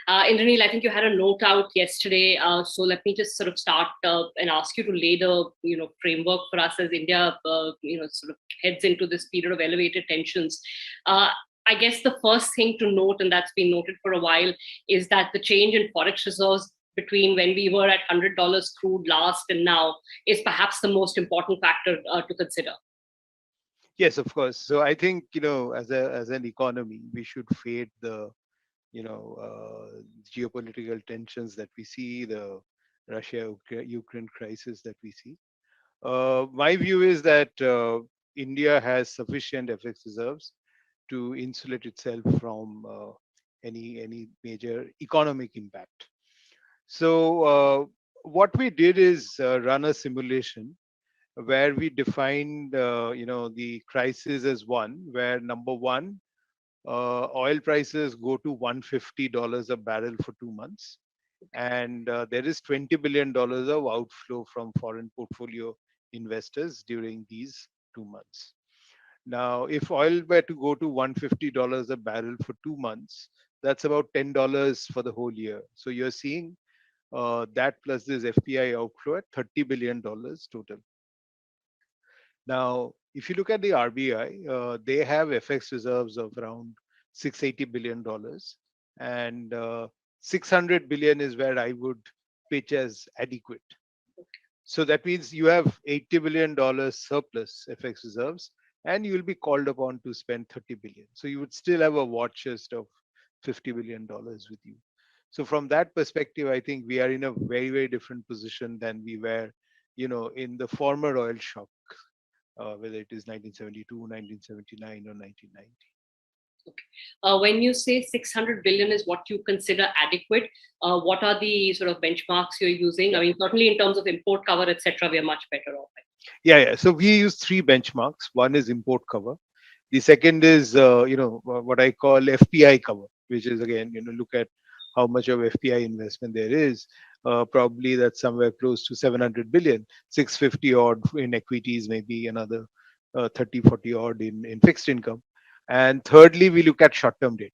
Indranil, I think you had a note out yesterday. So let me just sort of start and ask you to lay the framework for us as India sort of heads into this period of elevated tensions. Uh, I guess the first thing to note, and that's been noted for a while, is that the change in forex reserves between when we were at $100 crude last and now is perhaps the most important factor to consider. Yes, of course. So I think, as an economy, we should fade the geopolitical tensions that we see, the Russia-Ukraine crisis that we see. My view is that India has sufficient FX reserves to insulate itself from any major economic impact. So what we did is run a simulation where we defined the crisis as one, where number one, oil prices go to $150 a barrel for 2 months, and there is $20 billion of outflow from foreign portfolio investors during these 2 months. Now, if oil were to go to $150 a barrel for 2 months, that's about $10 for the whole year. So you're seeing that plus this FPI outflow at $30 billion total. Now, if you look at the RBI, they have FX reserves of around $680 billion, and 600 billion is where I would pitch as adequate. So that means you have $80 billion surplus FX reserves, and you will be called upon to spend 30 billion. So you would still have a war chest of $50 billion with you. So from that perspective, I think we are in a very, very different position than we were, in the former oil shock, whether it is 1972, 1979, or 1990. Okay. When you say 600 billion is what you consider adequate, what are the sort of benchmarks you're using? I mean, certainly in terms of import cover, etc., we are much better off. Yeah. So we use three benchmarks. One is import cover. The second is, what I call FPI cover, which is again, look at how much of FPI investment there is. Probably that's somewhere close to 700 billion, 650 odd in equities, maybe another 30, 40 odd in fixed income. And thirdly, we look at short-term debt.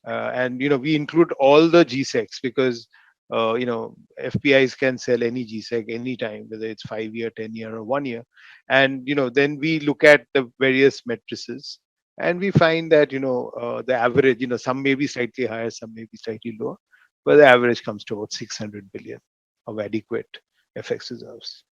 And, we include all the GSECs because, FPIs can sell any GSEC anytime, whether it's 5 year, 10 year, or 1 year. And, then we look at the various matrices and we find that, the average, some may be slightly higher, some may be slightly lower, but the average comes to about 600 billion of adequate FX reserves.